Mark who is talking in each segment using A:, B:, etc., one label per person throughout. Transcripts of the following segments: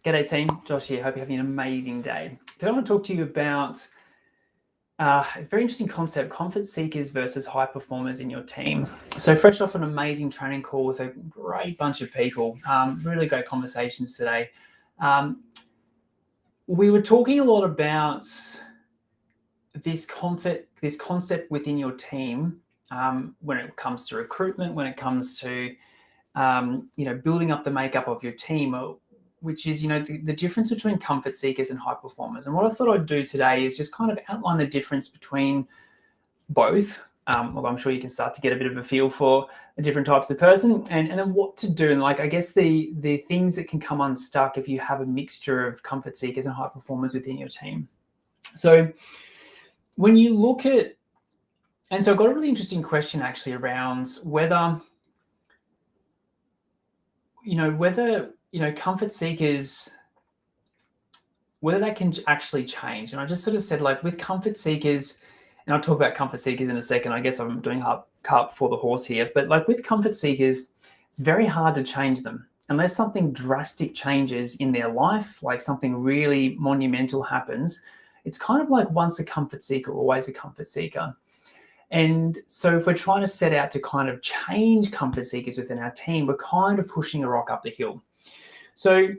A: G'day team, Josh here. Hope you're having an amazing day. Today I want to talk to you about a very interesting concept, comfort seekers versus high performers in your team. So fresh off an amazing training call with a great bunch of people, really great conversations today. We were talking a lot about this concept within your team when it comes to recruitment, when it comes to building up the makeup of your team, which is, the difference between comfort seekers and high performers. And what I thought I'd do today is just kind of outline the difference between both. Well, I'm sure you can start to get a bit of a feel for the different types of person and then what to do. And I guess the things that can come unstuck if you have a mixture of comfort seekers and high performers within your team. So when you look at, and so I've got a really interesting question actually around whether comfort seekers, whether that can actually change. And I just sort of said, with comfort seekers, and I'll talk about comfort seekers in a second. I guess I'm doing cart before the horse here, but with comfort seekers, it's very hard to change them unless something drastic changes in their life, like something really monumental happens. It's kind of like once a comfort seeker, always a comfort seeker. And so if we're trying to set out to kind of change comfort seekers within our team, we're kind of pushing a rock up the hill. So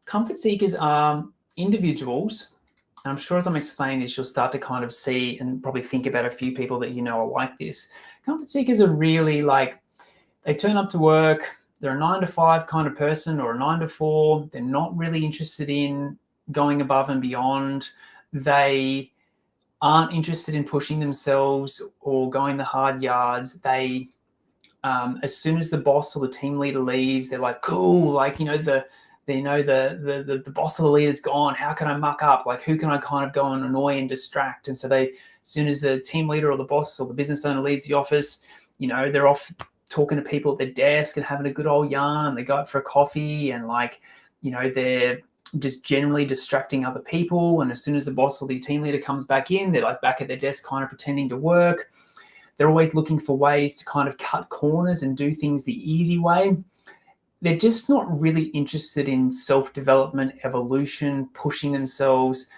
A: comfort seekers are individuals, and I'm sure as I'm explaining this, you'll start to kind of see and probably think about a few people that are like this. Comfort seekers are really they turn up to work, they're a 9 to 5 kind of person or a 9 to 4. They're not really interested in going above and beyond. They aren't interested in pushing themselves or going the hard yards. They, as soon as the boss or the team leader leaves, they're like, cool, the boss or the leader's gone. How can I muck up? Who can I kind of go and annoy and distract? And so as soon as the team leader or the boss or the business owner leaves the office, they're off talking to people at their desk and having a good old yarn. They go out for a coffee and they're just generally distracting other people. And as soon as the boss or the team leader comes back in, they're back at their desk kind of pretending to work. They're always looking for ways to kind of cut corners and do things the easy way. They're just not really interested in self-development, evolution, pushing themselves,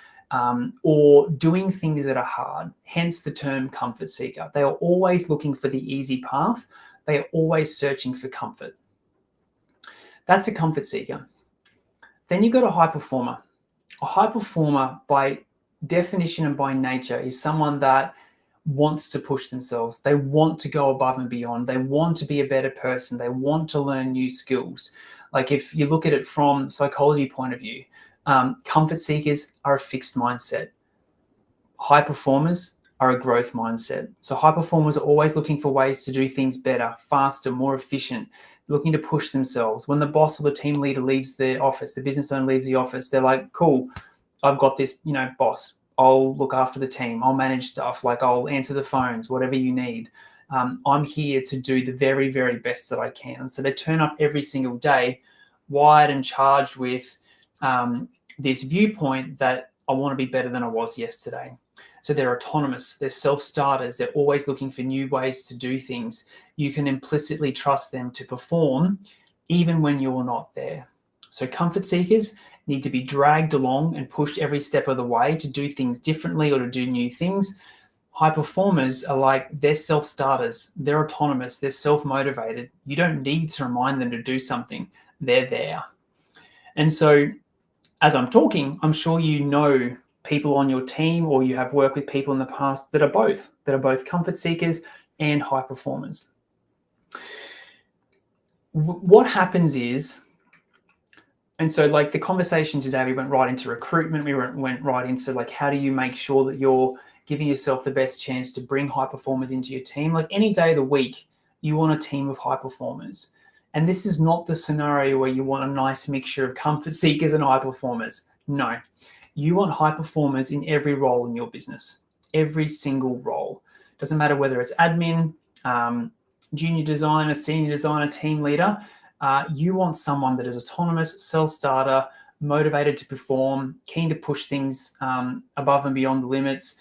A: or doing things that are hard, hence the term comfort seeker. They are always looking for the easy path. They are always searching for comfort. That's a comfort seeker. Then you've got a high performer. A high performer, by definition and by nature, is someone that wants to push themselves. They want to go above and beyond. They want to be a better person. They want to learn new skills. If you look at it from a psychology point of view, comfort seekers are a fixed mindset. High performers are a growth mindset. So high performers are always looking for ways to do things better, faster, more efficient, looking to push themselves. When the boss or the team leader leaves the office, the business owner leaves the office, they're like, cool, I've got this, boss. I'll look after the team. I'll manage stuff. I'll answer the phones, whatever you need. I'm here to do the very, very best that I can. So they turn up every single day wired and charged with this viewpoint that I want to be better than I was yesterday. So they're autonomous, they're self-starters, they're always looking for new ways to do things. You can implicitly trust them to perform even when you're not there. So comfort seekers need to be dragged along and pushed every step of the way to do things differently or to do new things. High performers are they're self-starters, they're autonomous, they're self-motivated. You don't need to remind them to do something, they're there. And so as I'm talking, I'm sure people on your team, or you have worked with people in the past that are both comfort seekers and high performers. What happens is, and so the conversation today, we went right into recruitment. We went right into how do you make sure that you're giving yourself the best chance to bring high performers into your team. Any day of the week, you want a team of high performers. And this is not the scenario where you want a nice mixture of comfort seekers and high performers. No. You want high performers in every role in your business, every single role. Doesn't matter whether it's admin, junior designer, senior designer, team leader. You want someone that is autonomous, self-starter, motivated to perform, keen to push things above and beyond the limits,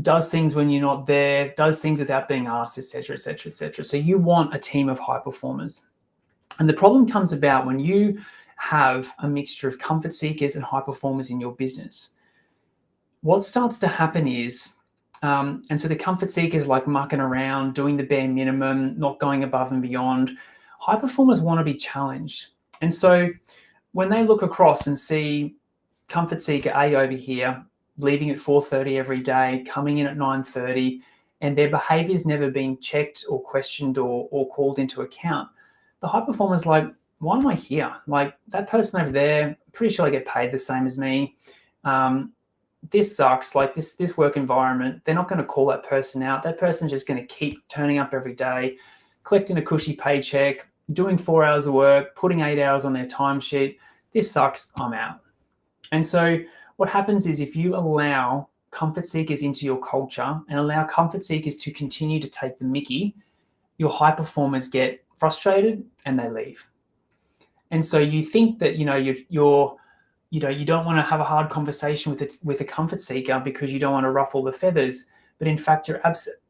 A: does things when you're not there, does things without being asked, etc., etc., etc. So you want a team of high performers. And the problem comes about when you have a mixture of comfort seekers and high performers in your business. What starts to happen is, and so the comfort seekers like mucking around, doing the bare minimum, not going above and beyond. High performers want to be challenged. And so when they look across and see comfort seeker A over here, leaving at 4:30 every day, coming in at 9:30, and their behavior's never been checked or questioned or called into account, the high performer's like, why am I here? Like, that person over there, pretty sure they get paid the same as me. This sucks. Like, this work environment, they're not going to call that person out. That person's just going to keep turning up every day, collecting a cushy paycheck, doing 4 hours of work, putting 8 hours on their timesheet. This sucks. I'm out. And so what happens is, if you allow comfort seekers into your culture and allow comfort seekers to continue to take the mickey, your high performers get frustrated and they leave. And so you think that, you don't want to have a hard conversation with a comfort seeker because you don't want to ruffle the feathers, but in fact you're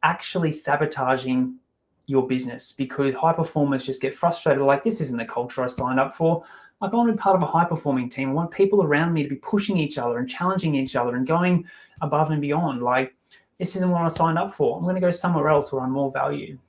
A: actually sabotaging your business, because high performers just get frustrated, like, this isn't the culture I signed up for. Like, I want to be part of a high performing team. I want people around me to be pushing each other and challenging each other and going above and beyond. Like, this isn't what I signed up for. I'm going to go somewhere else where I'm more valued.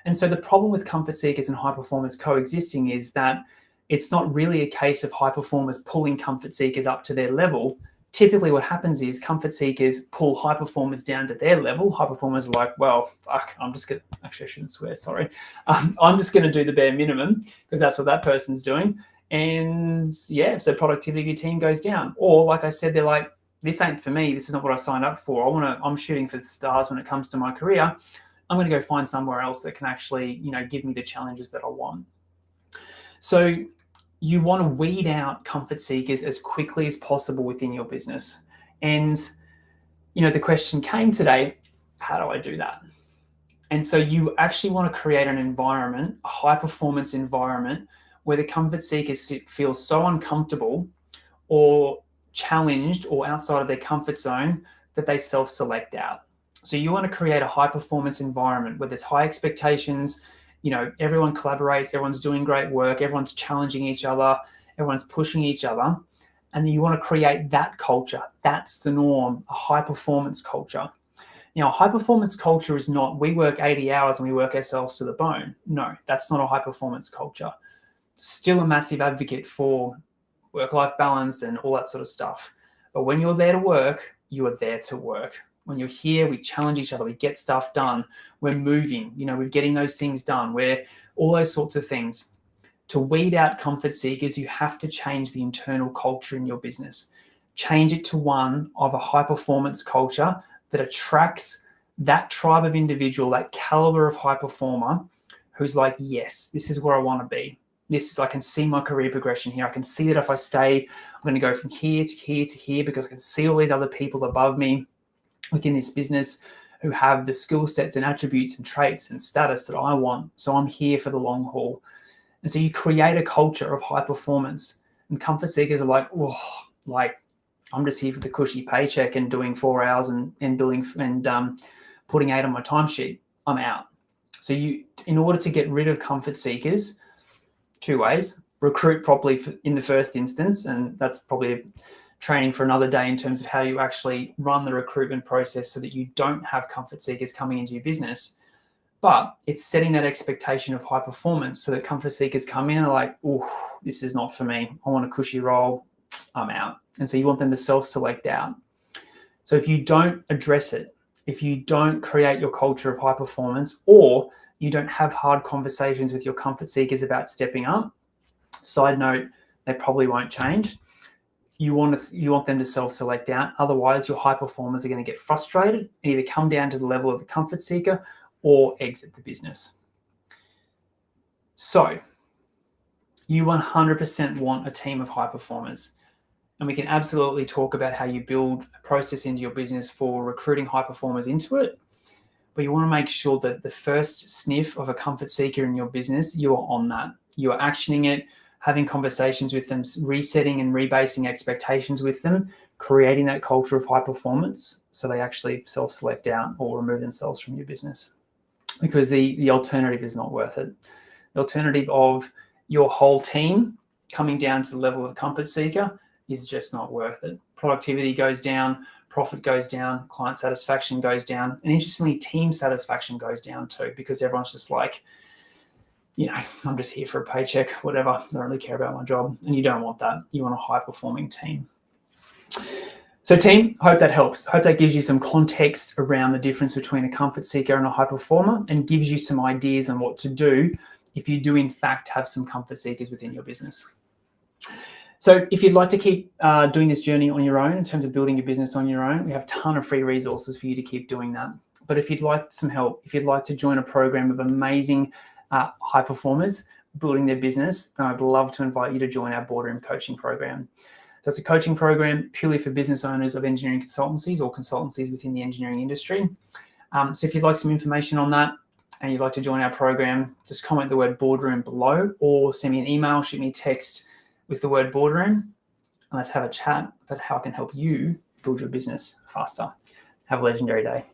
A: And so the problem with comfort seekers and high performers coexisting is that it's not really a case of high performers pulling comfort seekers up to their level. Typically what happens is comfort seekers pull high performers down to their level. High performers are like, well, fuck, I'm just going to, actually I shouldn't swear, sorry. I'm just going to do the bare minimum because that's what that person's doing. And yeah, so productivity of your team goes down. Or like I said, they're like, this ain't for me. This is not what I signed up for. I'm shooting for the stars when it comes to my career. I'm going to go find somewhere else that can actually, give me the challenges that I want. So you want to weed out comfort seekers as quickly as possible within your business. And, the question came today, how do I do that? And so you actually want to create an environment, a high performance environment, where the comfort seekers feel so uncomfortable or challenged or outside of their comfort zone that they self-select out. So you want to create a high performance environment where there's high expectations, everyone collaborates, everyone's doing great work, everyone's challenging each other, everyone's pushing each other. And you want to create that culture. That's the norm, a high performance culture. A high performance culture is not, we work 80 hours and we work ourselves to the bone. No, that's not a high performance culture. Still a massive advocate for work-life balance and all that sort of stuff. But when you're there to work, you are there to work. When you're here, we challenge each other, we get stuff done, we're moving, we're getting those things done, we're all those sorts of things. To weed out comfort seekers, you have to change the internal culture in your business. Change it to one of a high performance culture that attracts that tribe of individual, that caliber of high performer who's like, yes, this is where I want to be. I can see my career progression here. I can see that if I stay, I'm going to go from here to here to here, because I can see all these other people above me within this business who have the skill sets and attributes and traits and status that I want. So I'm here for the long haul. And so you create a culture of high performance, and comfort seekers are like, I'm just here for the cushy paycheck and doing 4 hours and billing and putting 8 on my timesheet. I'm out. So in order to get rid of comfort seekers, 2 ways: recruit properly in the first instance, and that's probably training for another day in terms of how you actually run the recruitment process so that you don't have comfort seekers coming into your business. But it's setting that expectation of high performance so that comfort seekers come in and are like, oh, this is not for me. I want a cushy role. I'm out. And so you want them to self-select out. So if you don't address it, if you don't create your culture of high performance, or you don't have hard conversations with your comfort seekers about stepping up, side note, they probably won't change. You want them to self-select out. Otherwise, your high performers are going to get frustrated and either come down to the level of the comfort seeker or exit the business. So you 100% want a team of high performers. And we can absolutely talk about how you build a process into your business for recruiting high performers into it. But you want to make sure that the first sniff of a comfort seeker in your business, you are on that. You are actioning it, having conversations with them, resetting and rebasing expectations with them, creating that culture of high performance so they actually self-select out or remove themselves from your business. Because the alternative is not worth it. The alternative of, your whole team coming down to the level of comfort seeker is just not worth it. Productivity goes down, profit goes down, client satisfaction goes down, and interestingly, team satisfaction goes down too, because everyone's just like, I'm just here for a paycheck, whatever. I don't really care about my job. And you don't want that. You want a high-performing team. So team, hope that helps. Hope that gives you some context around the difference between a comfort seeker and a high performer, and gives you some ideas on what to do if you do in fact have some comfort seekers within your business. So if you'd like to keep doing this journey on your own in terms of building your business on your own, we have a ton of free resources for you to keep doing that. But if you'd like some help, if you'd like to join a program of amazing high performers building their business, then I'd love to invite you to join our Boardroom Coaching Program. So it's a coaching program purely for business owners of engineering consultancies or consultancies within the engineering industry. So if you'd like some information on that and you'd like to join our program, just comment the word boardroom below, or send me an email, shoot me a text with the word boardroom, and let's have a chat about how I can help you build your business faster. Have a legendary day.